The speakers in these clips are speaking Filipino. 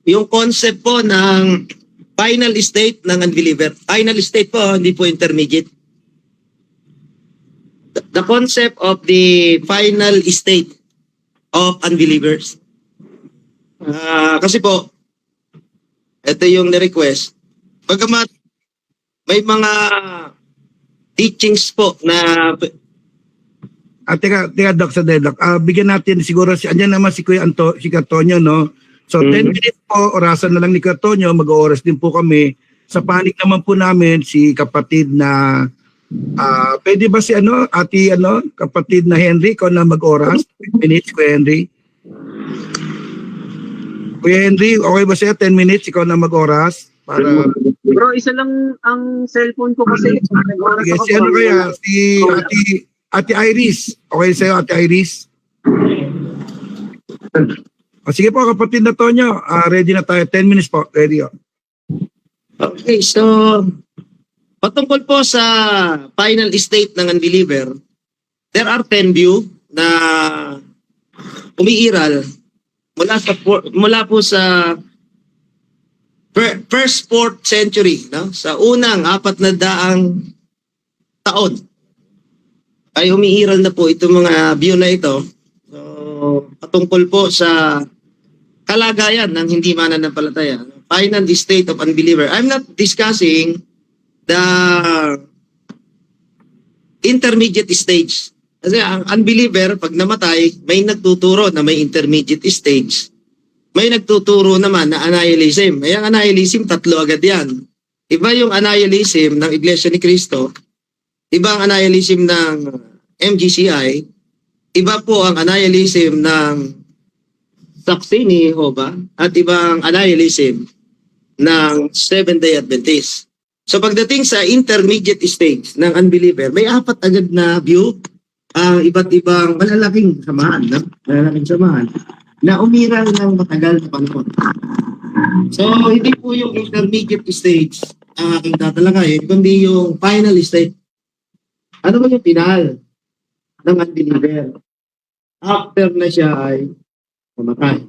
yung concept po ng final state ng unbeliever. Final state po, hindi po intermediate. The concept of the final state of unbelievers. Kasi po, ito yung na-request. Pagkamat may mga teachings po na Teka, Doc, sa Doc. Bigyan natin siguro andyan naman si Kuya si Antonio, no? So, 10 minutes po, orasan na lang ni Kuya Antonio, mag-oras din po kami. Sa panig naman po namin, si kapatid na, pwede ba si kapatid na Henry, ikaw na mag-oras? 10 minutes, Kuya Henry. Kuya Henry, okay ba sa'yo? 10 minutes, ikaw na mag-oras? Para... Bro, isa lang ang cellphone ko kasi. Sige, si ano kaya? Si Ate Iris. Okay sa'yo, Ate Iris? Sige po, kapatid na Tonyo. Ready na tayo. 10 minutes po. Ready. Okay, so patungkol po sa final state ng unbeliever, there are 10 view na umiiral mula po sa first 4th century, no? Sa unang 400 taon ay umiiral na po itong mga view na ito. So, patungkol po sa kalagayan ng hindi mananampalataya, final state of unbeliever. I'm not discussing the intermediate stage. Kasi ang unbeliever, pag namatay, may nagtuturo na may intermediate stage. May nagtuturo naman na annihilism. Ay, ang annihilism, 3 agad yan. Iba yung annihilism ng Iglesia ni Cristo, iba ang annihilism ng MGCI, iba po ang annihilism ng Saksi ni Jehovah, at iba ang annihilism ng Seventh-day Adventist. So pagdating sa intermediate stage ng unbeliever, may 4 agad na view, iba't ibang malalaking samahan, na umiral ng matagal na panahon. So, hindi po yung intermediate stage ang aking tatalakayin, kundi yung final stage. Ano ba yung final ng unbeliever? After na siya ay mamatay.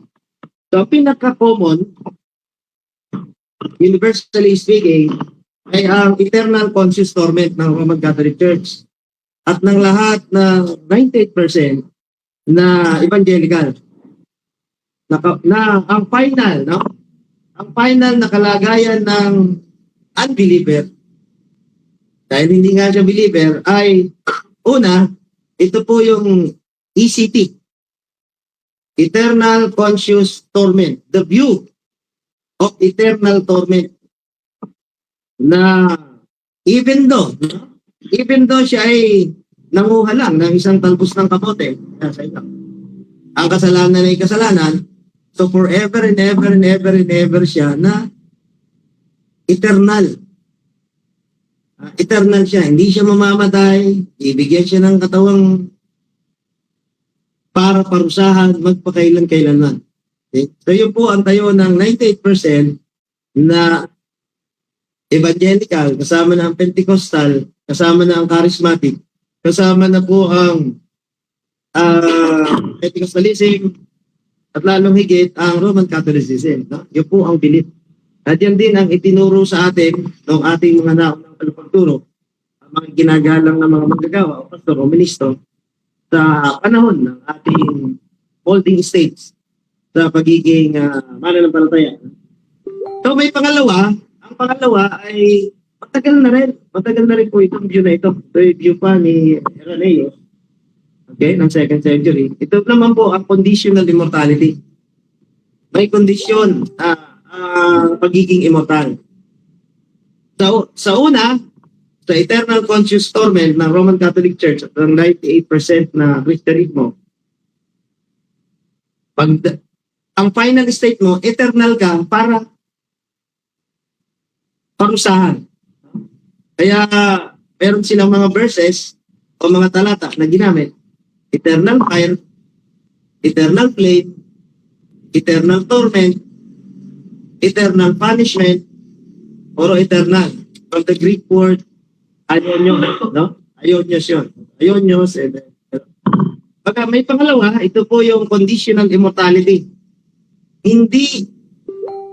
So, pinaka-common, universally speaking, ay ang eternal conscious torment ng Roman Catholic Church at ng lahat ng 98% na evangelical. Na ang final, no? Ang final na kalagayan ng unbeliever, dahil hindi nga siya believer, ay una, ito po yung ECT, Eternal Conscious Torment, the view of eternal torment, na even though siya ay nanguha lang ng isang talbos ng kamote, ang kasalanan ay kasalanan, so forever and ever and ever and ever siya na eternal. Eternal siya. Hindi siya mamamatay. Ibigyan siya ng katawang para parusahan magpakailan-kailanman. Okay? So yun po ang tayo ng 98% na evangelical, kasama na ang Pentecostal, kasama na ang charismatic, kasama na po ang Pentecostalism, at lalong higit ang Roman Catholicism. No? Yun po ang belief. At yan din ang itinuro sa atin ng ating mga naunang pagturo, ang mga ginagalang ng mga manggagawa o pastor o ministro sa panahon ng ating holding states sa pagiging mananampalataya. So may pangalawa, ang pangalawa ay matagal na rin po itong view na ito. Ito yung view pa ni Irenaeus, okay, ng 2nd century. Ito naman po ang conditional immortality. May kondisyon pagiging immortal. Sa una, sa eternal conscious torment ng Roman Catholic Church at ng 98% na Cristianismo, ang final state mo, eternal ka para parusahan. Kaya meron silang mga verses o mga talata na ginamit. Eternal fire, eternal flame, eternal torment, eternal punishment, or eternal. From the Greek word, aionios, no? Aionios yun. Aionios. Pagka may pangalawa, ito po yung conditional immortality. Hindi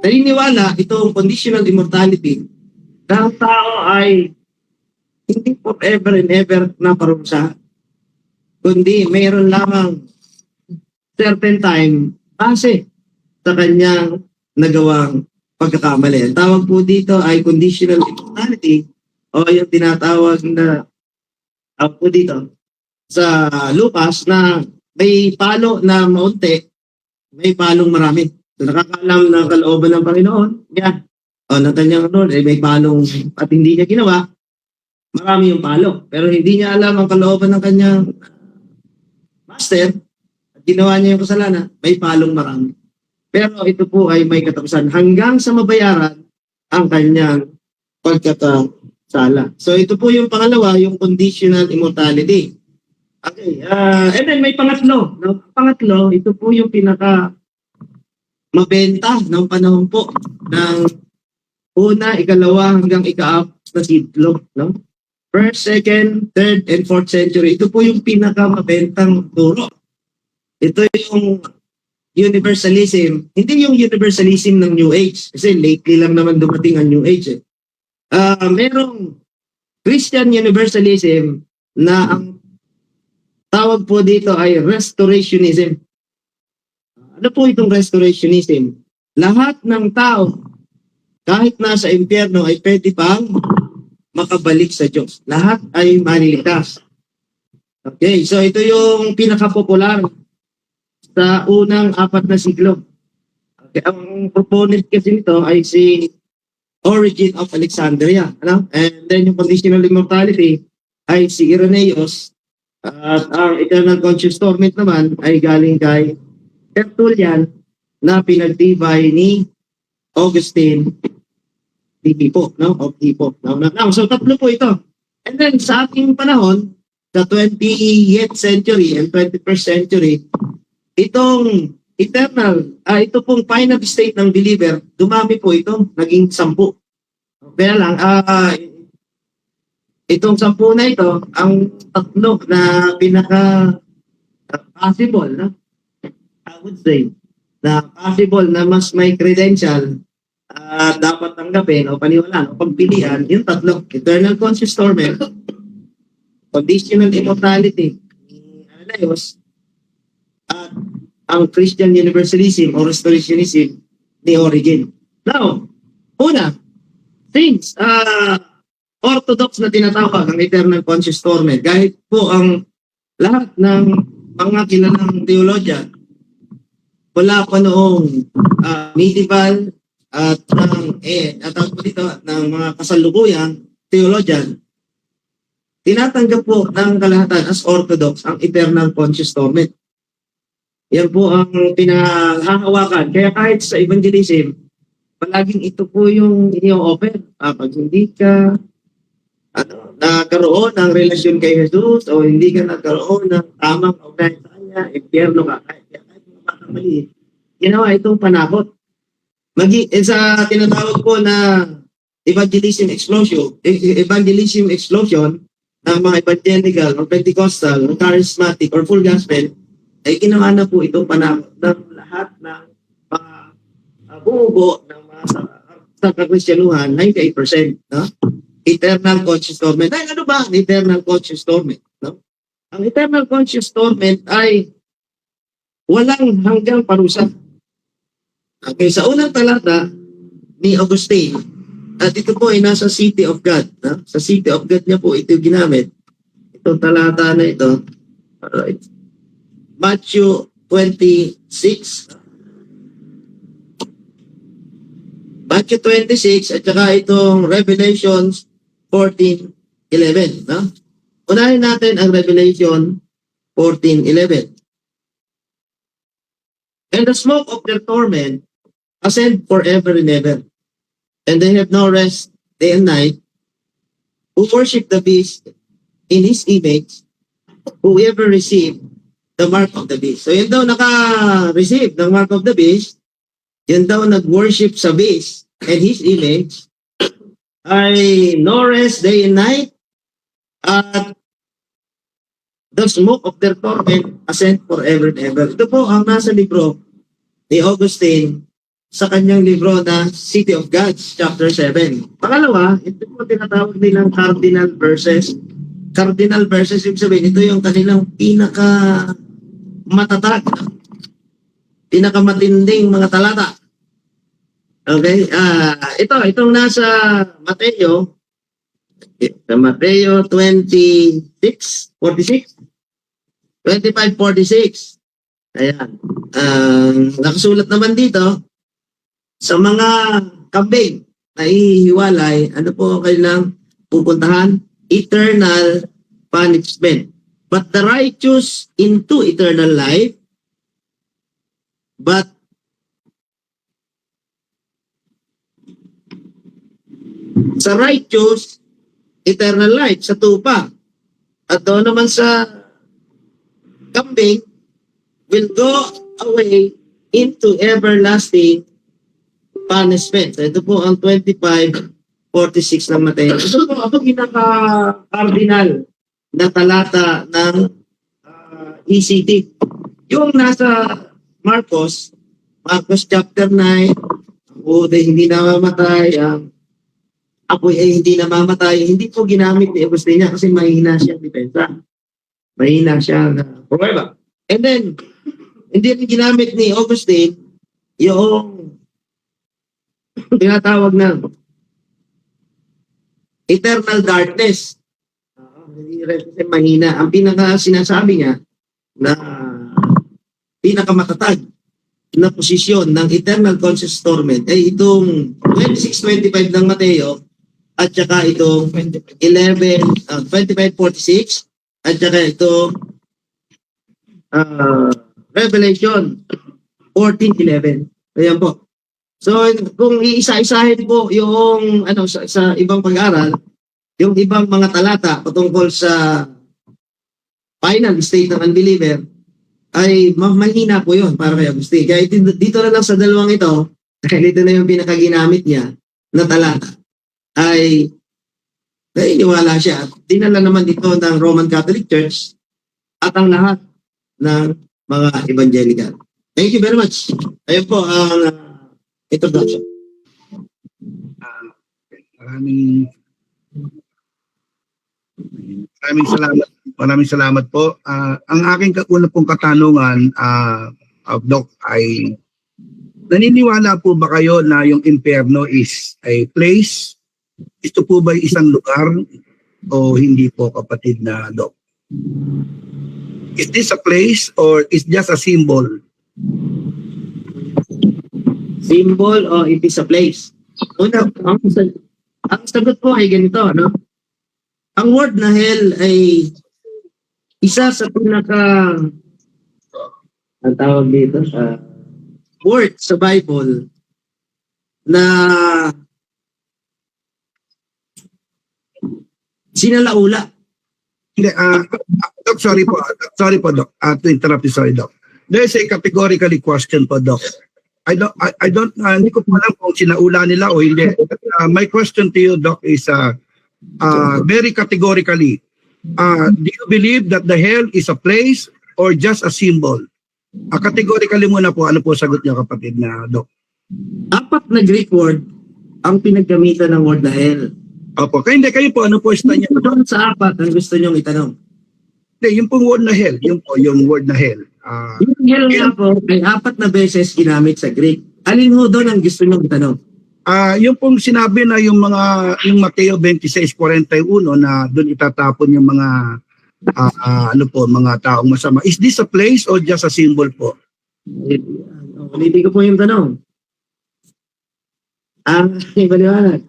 naniniwala itong conditional immortality na ang tao ay hindi forever and ever na parusa, kundi mayroon lamang certain time base sa kanyang nagawang pagkakamali. Ang tawag po dito ay conditional immortality o yung tinatawag na po dito sa Lucas na may palo na maunti, may palong marami. So, nakakaalam ng kalooban ng Panginoon, yan. O, ng kanyang Lord, may palong at hindi niya ginawa, marami yung palo. Pero hindi niya alam ang kalooban ng kanyang master, at ginawa niya yung kasalanan, may palong marami. Pero ito po ay may katapusan hanggang sa mabayaran ang kanyang pagkakasala. So ito po yung pangalawa, yung conditional immortality. Okay, and then may pangatlo. No? Pangatlo, ito po yung pinaka mabenta ng panahon po ng una, ikalawa hanggang ika-4 na siglo. No? First, second, third, and fourth century. Ito po yung pinaka mabentang turo. Ito yung universalism. Hindi yung universalism ng New Age. Kasi lately lang naman dumating ang New Age. Merong Christian universalism na ang tawag po dito ay restorationism. Ano po itong restorationism? Lahat ng tao, kahit nasa impyerno, ay pwede pang makabalik sa Diyos. Lahat ay maliligtas. Okay, so ito yung pinaka-popular sa unang 4 na siglo. Okay, ang proponent kasi nito ay si Origin of Alexandria. Ano? And then yung conditional immortality ay si Irenaeus. At ang eternal conscious torment naman ay galing kay Tertullian na pinagtibay ni Augustine di Hippo, no? Of Hippo. Now, so tatlo po ito. And then sa ating panahon, sa 20th century and 21st century, itong eternal, ito pong final state ng believer, dumami po ito, naging 10. Kaya lang, itong 10 na ito, ang tatlo na pinaka-possible, no? I would say, na possible na mas may credential dapat tanggapin o paniwalaan o pagpilian, yung tatlo, eternal conscious torment, conditional immortality, Irenaeus, at ang Christian universalism o restorationism ni Origen. Now, una, since orthodox na tinatawag ang eternal conscious torment, kahit po ang lahat ng mga kilalang theologian, wala pa noong medieval at ng mga kasalukuyang theologian, tinatanggap po ng kalahatan as orthodox ang eternal conscious torment. Yan po ang pinahahawakan. Kaya kahit sa evangelism, palaging ito po yung i-offer. Pag hindi ka nagkaroon ng relasyon kay Jesus o hindi ka nagkaroon ng tamang ugnayan sa kanya, impyerno ka. Kahit mga batang maliit, ginawa itong panakot. Sa tinatawag po na evangelism explosion ng mga evangelical o Pentecostal o charismatic or full gospel, ay ginawa na po itong panakot ng lahat ng mga buo ng mga sa kakristyanuhan, 98%. No? Eternal conscious torment. Ay, ano ba ang eternal conscious torment? No? Ang eternal conscious torment ay walang hanggang parusa. Okay, sa unang talata ni Augustine, at ito po ay nasa City of God. No? Sa City of God niya po ito ginamit. Itong talata na ito. Alright. Matthew 26. Matthew 26 at saka itong Revelations 14:11. No? Unahin natin ang Revelation 14:11. And the smoke of their torment ascend forever and ever, and they have no rest day and night, who worship the beast in his image, whoever received the mark of the beast. So yun daw naka-receive ng mark of the beast, yun daw nag-worship sa beast and his image, ay no rest day and night, at the smoke of their torment ascend forever and ever. Ito po ang nasa libro ni Augustine sa kanyang libro na City of Gods, chapter 7. Pangalawa, ito po tinatawag nilang cardinal verses. Cardinal verses, yung sabihin, ito yung kanilang matatag, pinakamatinding mga talata. Okay? Itong nasa Mateo, sa Mateo 26, 46, 25:46. Ayan. Nakasulat naman dito, sa mga kambing na ihiwalay, ano po kailang pupuntahan? Eternal punishment. But the righteous into eternal life, but sa righteous, eternal life, sa tupa. At doon naman sa kambing, will go away into everlasting punishment. So, ito po ang 25:46 ng Mateo. Ito po ang pinaka-cardinal na talata ng ECT. Yung nasa Marcos chapter 9, ang uod ay hindi namamatay, ang apoy ay hindi namamatay, hindi po ginamit ni Agustina kasi mahina siyang depensa. Mahina siya na pruweba. And then, hindi rin ginamit ni Augustine yung tinatawag na eternal darkness. Hindi rin kasi mahina. Ang pinaka-sinasabi niya na pinakamatatag na posisyon ng eternal conscious torment ay itong 26:25 ng Mateo at saka itong 25:46 at saka itong Revelation 14:11. Ayan po. So, kung iisa-isahin po yung sa ibang pag-aaral, yung ibang mga talata patungkol sa final state ng unbeliever, ay mahina po yun para kay Agustin. Kaya dito na lang sa dalawang ito, dahil ito na yung pinakaginamit niya na talata, ay nainiwala siya. Dinala naman dito ng Roman Catholic Church at ang lahat ng mga evangelical. Thank you very much. Ayun po ang introduction. Maraming salamat po. Ang aking una pong katanungan, Doc, ay naniniwala po ba kayo na yung impyerno is a place? Ito po ba isang lugar o hindi po, kapatid na Doc? Is this a place or is just a symbol? Symbol o it is a place? Una, ang sagot po ay ganito, no? Ang word na hell ay isa sa ang tawag dito sa word sa Bible na sinalaula. Hindi, Doc, sorry po, Doc, to interrupt you, sorry, Doc. There is a categorically question po, Doc. Hindi ko po alam kung sinaula nila o hindi. My question to you, Doc, is very categorically, do you believe that the hell is a place or just a symbol? Categorically muna po, ano po sagot niyo, kapatid na Doc? 4 na Greek word ang pinaggamitan ng word na hell. Opo, kayo po, ano po sa niyo? Doon sa 4 ang gusto niyong itanong. Hindi, yung pong word na hell, yung word na hell. Yung hell nga po ay 4 na beses ginamit sa Greek. Alin ho doon ang gusto niyong itanong? Yung pong sinabi na yung Mateo 26:41 na doon itatapon yung mga mga taong masama. Is this a place or just a symbol po? Ulitin ko po yung tanong. Ang ibaliwanag.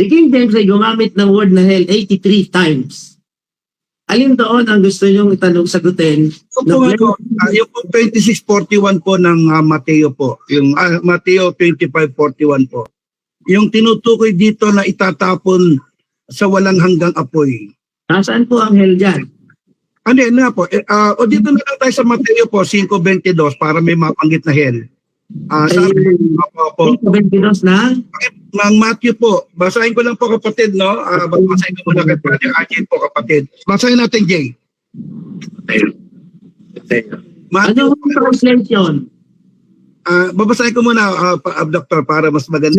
Si King James ay gumamit ng word na hell 83 times. Alin doon ang gusto niyong itanong, sagutin? Yung 26:41 po ng Mateo po. Yung Mateo 25:41 po. Yung tinutukoy dito na itatapon sa walang hanggang apoy. Nasaan po ang hell dyan? Ano yan nga po? O dito na lang tayo sa Mateo po, 5:22 para may mapanggit na hell. Sabi po. 22 na? Mang Matthew po, basahin ko lang po, kapatid, no? Basahin ko muna kay Brother RJ po, kapatid. Basahin natin, Jay. Ano ang translation? Babasahin ko muna, Dr. para mas maganda.